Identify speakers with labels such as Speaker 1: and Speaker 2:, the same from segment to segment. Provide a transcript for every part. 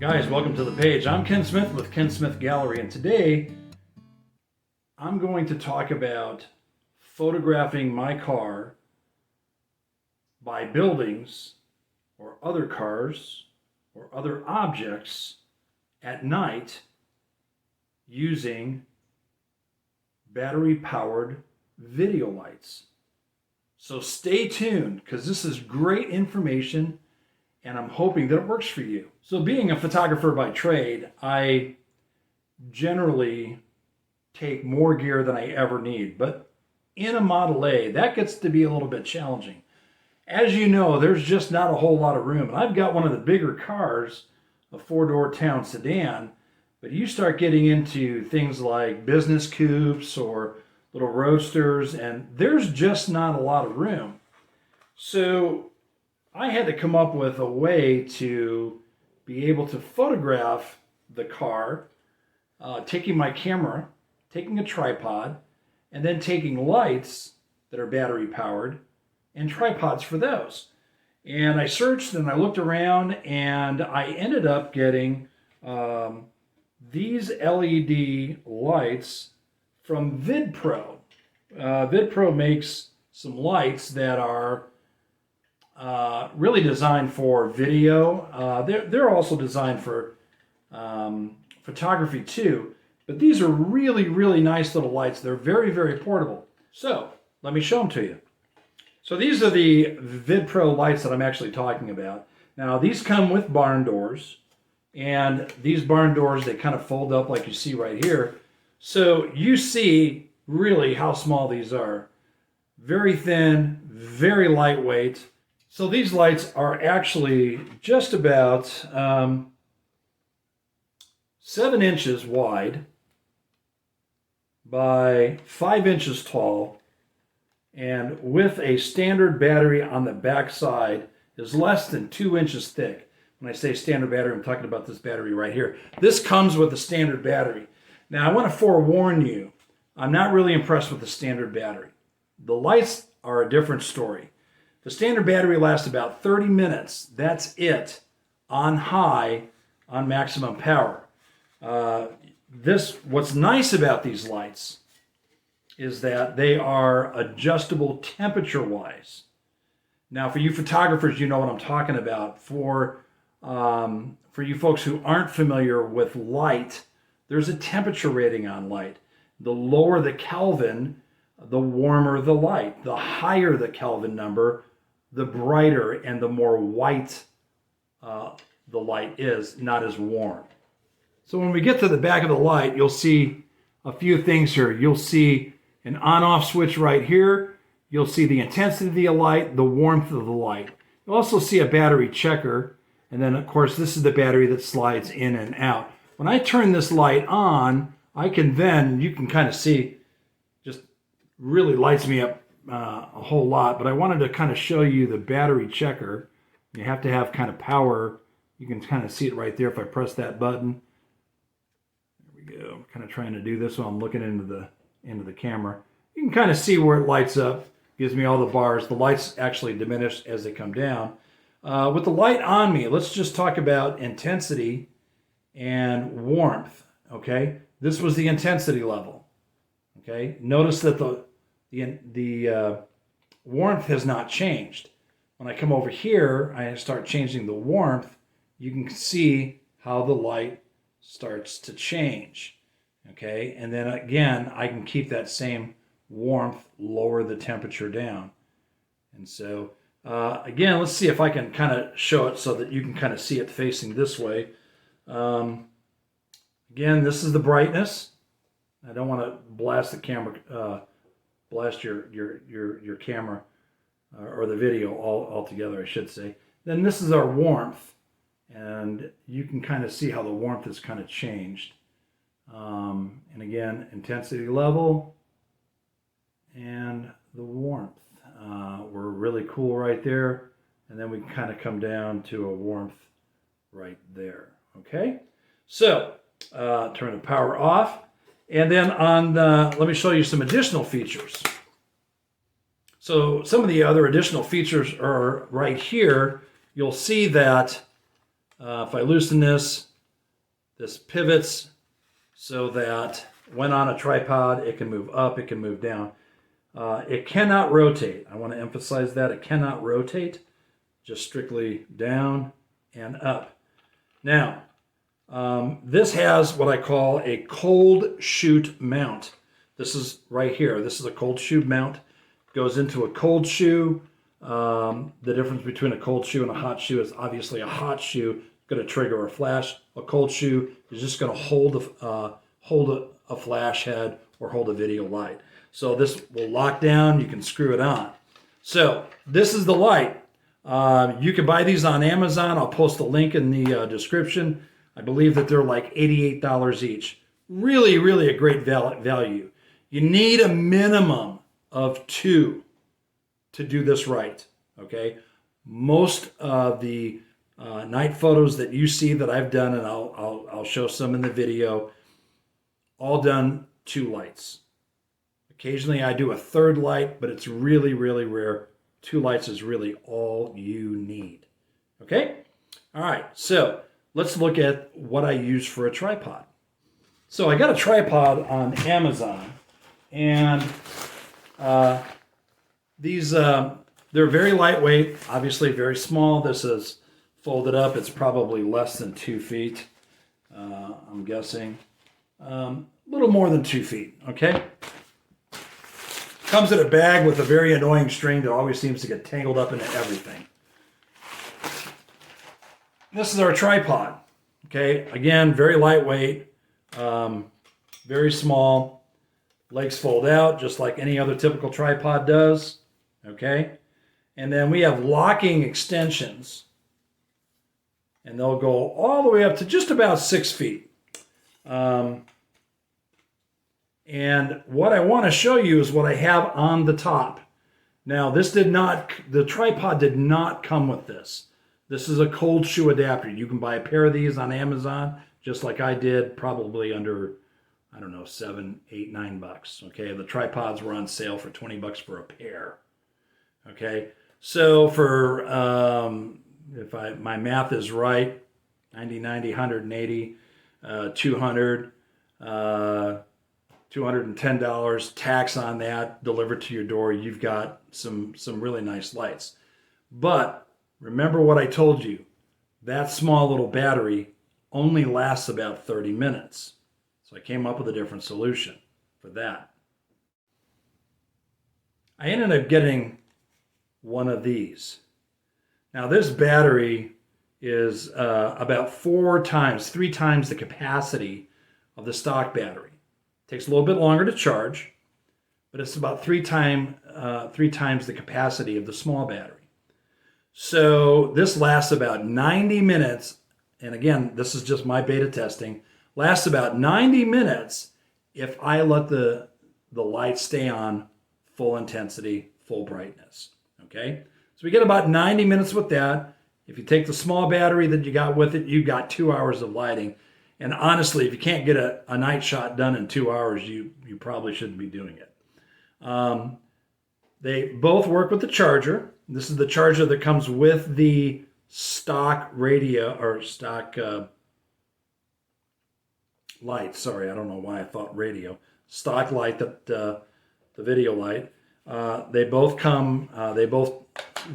Speaker 1: Guys, welcome to the page. I'm Ken Smith with Ken Smith Gallery, and today I'm going to talk about photographing my car by buildings or other cars or other objects at night using battery-powered video lights. So stay tuned, because this is great information and I'm hoping that it works for you. So being a photographer by trade, I generally take more gear than I ever need. But in a Model A, that gets to be a little bit challenging. As you know, there's just not a whole lot of room. And I've got one of the bigger cars, a four-door town sedan, but you start getting into things like business coupes or little roadsters, and there's just not a lot of room. So I had to come up with a way to be able to photograph the car, taking my camera, taking a tripod, and then taking lights that are battery powered and tripods for those. And I searched and I looked around and I ended up getting these LED lights from VidPro. VidPro makes some lights that are really designed for video. They're also designed for photography too, but these are really, really nice little lights. They're very, very portable. So let me show them to you. So these are the VidPro lights that I'm actually talking about. Now these come with barn doors, and these barn doors, they kind of fold up like you see right here. So you see really how small these are. Very thin, very lightweight. So these lights are actually just about 7 inches wide by 5 inches tall, and with a standard battery on the back side is less than 2 inches thick. When I say standard battery, I'm talking about this battery right here. This comes with a standard battery. Now I want to forewarn you, I'm not really impressed with the standard battery. The lights are a different story. The standard battery lasts about 30 minutes. That's it, on high, on maximum power. What's nice about these lights is that they are adjustable temperature-wise. Now, for you photographers, you know what I'm talking about. For you folks who aren't familiar with light, there's a temperature rating on light. The lower the Kelvin, the warmer the light. The higher the Kelvin number, the brighter and the more white the light is, not as warm. So when we get to the back of the light, you'll see a few things here. You'll see an on-off switch right here. You'll see the intensity of the light, the warmth of the light. You'll also see a battery checker. And then, of course, this is the battery that slides in and out. When I turn this light on, I can then, you can kind of see, just really lights me up a whole lot, but I wanted to kind of show you the battery checker. You have to have kind of power. You can kind of see it right there if I press that button. There we go. I'm kind of trying to do this while I'm looking into the camera. You can kind of see where it lights up. Gives me all the bars. The lights actually diminish as they come down. With the light on me, let's just talk about intensity and warmth. Okay, this was the intensity level. Okay, notice that the warmth has not changed. When I come over here, I start changing the warmth, you can see how the light starts to change. Okay, and then again, I can keep that same warmth, lower the temperature down. And so, again, let's see if I can kind of show it so that you can kind of see it facing this way. Again, this is the brightness. I don't want to blast the camera, blast your camera or the video altogether, I should say. Then this is our warmth, and you can kind of see how the warmth has kind of changed. And again, intensity level and the warmth. We're really cool right there, and then we kind of come down to a warmth right there. Okay, so turn the power off. And then let me show you some additional features. So some of the other additional features are right here. You'll see that if I loosen this, This pivots so that when on a tripod, it can move up, it can move down. It cannot rotate. I want to emphasize that. It cannot rotate, just strictly down and up. Now, this has what I call a cold shoe mount. This is right here. This is a cold shoe mount. Goes into a cold shoe. The difference between a cold shoe and a hot shoe is obviously a hot shoe going to trigger a flash. A cold shoe is just going to hold a flash head or hold a video light. So this will lock down. You can screw it on. So this is the light. You can buy these on Amazon. I'll post a link in the description. I believe that they're like $88 each. Really, really a great value. You need a minimum of 2 to do this right, okay? Most of the night photos that you see that I've done, and I'll show some in the video, all done 2 lights. Occasionally I do a 3rd light, but it's really, really rare. 2 lights is really all you need, okay? All right, so let's look at what I use for a tripod. So I got a tripod on Amazon, and these, they're very lightweight, obviously very small. This is folded up. It's probably less than 2 feet, I'm guessing. A little more than 2 feet, okay? Comes in a bag with a very annoying string that always seems to get tangled up into everything. This is our tripod, okay? Again, very lightweight, very small. Legs fold out just like any other typical tripod does, okay? And then we have locking extensions, and they'll go all the way up to just about 6 feet. And what I want to show you is what I have on the top. Now, the tripod did not come with this. This is a cold shoe adapter. You can buy a pair of these on Amazon, just like I did, probably under, I don't know, $7, $8, $9. Okay, the tripods were on sale for $20 for a pair. Okay, so for if my math is right, 90, 90, 180, 200, $210 tax on that, delivered to your door. You've got some really nice lights. But remember what I told you, that small little battery only lasts about 30 minutes. So I came up with a different solution for that. I ended up getting one of these. Now this battery is about 3 times the capacity of the stock battery. Takes a little bit longer to charge, but it's about 3 times the capacity of the small battery. So this lasts about 90 minutes, and again, this is just my beta testing, lasts about 90 minutes if I let the light stay on full intensity, full brightness, okay? So we get about 90 minutes with that. If you take the small battery that you got with it, you got 2 hours of lighting. And honestly, if you can't get a night shot done in 2 hours, you probably shouldn't be doing it. They both work with the charger. This is the charger that comes with the stock radio, or stock light. Sorry, I don't know why I thought radio. Stock light, the video light. They both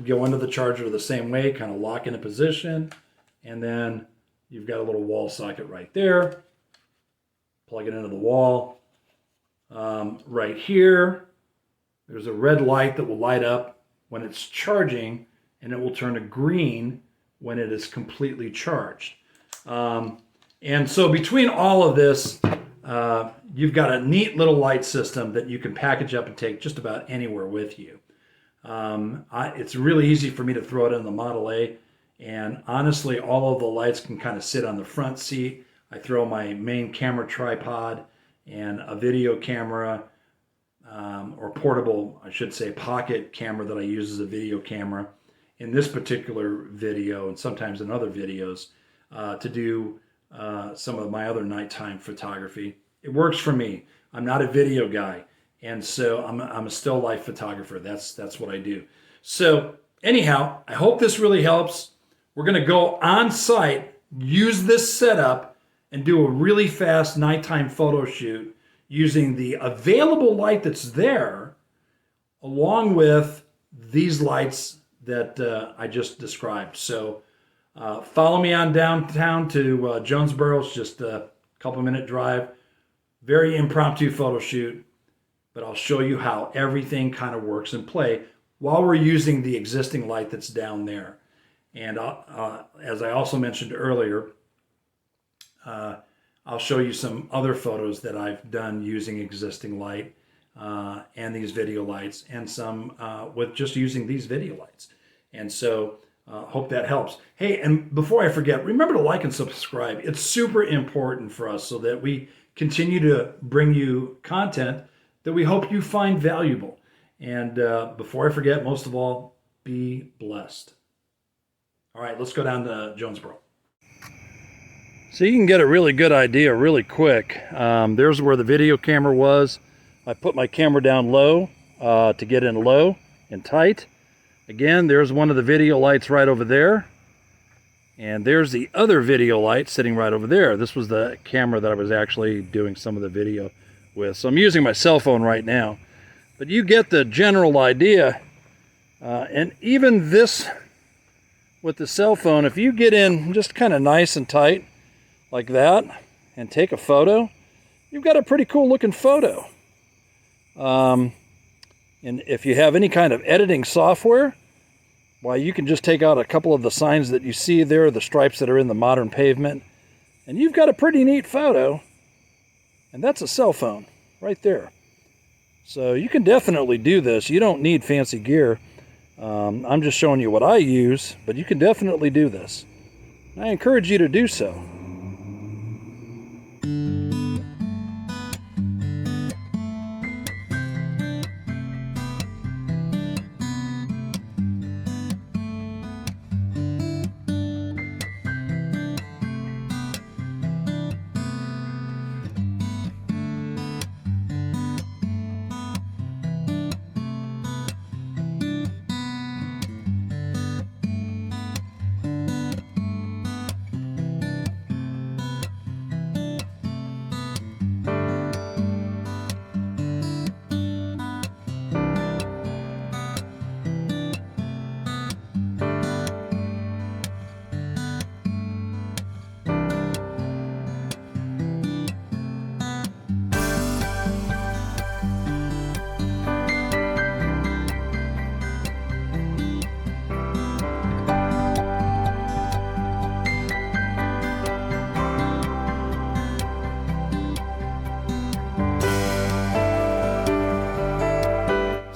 Speaker 1: go into the charger the same way, kind of lock into position, and then you've got a little wall socket right there. Plug it into the wall. Right here, there's a red light that will light up when it's charging, and it will turn to green when it is completely charged. And so between all of this, you've got a neat little light system that you can package up and take just about anywhere with you. It's really easy for me to throw it in the Model A. And honestly, all of the lights can kind of sit on the front seat. I throw my main camera tripod and a video camera, or portable, I should say, pocket camera that I use as a video camera in this particular video, and sometimes in other videos, to do some of my other nighttime photography. It works for me. I'm not a video guy, and so I'm a still life photographer. That's what I do. So anyhow, I hope this really helps. We're going to go on site, use this setup, and do a really fast nighttime photo shoot using the available light that's there, along with these lights that I just described. So follow me on downtown to Jonesboro. It's just a couple-minute drive. Very impromptu photo shoot, but I'll show you how everything kind of works in play while we're using the existing light that's down there. And as I also mentioned earlier, I'll show you some other photos that I've done using existing light and these video lights, and some with just using these video lights. And so hope that helps. Hey, and before I forget, remember to like and subscribe. It's super important for us so that we continue to bring you content that we hope you find valuable. And before I forget, most of all, be blessed. All right, let's go down to Jonesboro. So you can get a really good idea really quick. There's where the video camera was. I put my camera down low to get in low and tight. Again, there's one of the video lights right over there. And there's the other video light sitting right over there. This was the camera that I was actually doing some of the video with. So I'm using my cell phone right now. But you get the general idea. And even this, with the cell phone, if you get in just kind of nice and tight like that and take a photo, you've got a pretty cool looking photo. And if you have any kind of editing software, why, you can just take out a couple of the signs that you see there, the stripes that are in the modern pavement, and you've got a pretty neat photo. And that's a cell phone right there. So you can definitely do this. You don't need fancy gear. I'm just showing you what I use, but you can definitely do this. I encourage you to do so.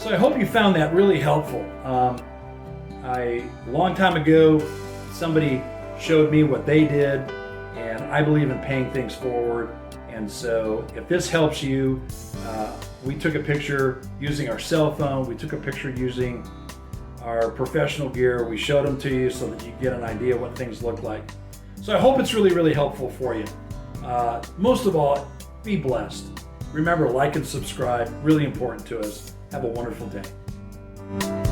Speaker 1: I hope you found that really helpful. A long time ago, somebody showed me what they did, and I believe in paying things forward. And so if this helps you, we took a picture using our cell phone, we took a picture using our professional gear, we showed them to you so that you get an idea what things look like. So I hope it's really, really helpful for you. Most of all, be blessed. Remember, like and subscribe, really important to us. Have a wonderful day.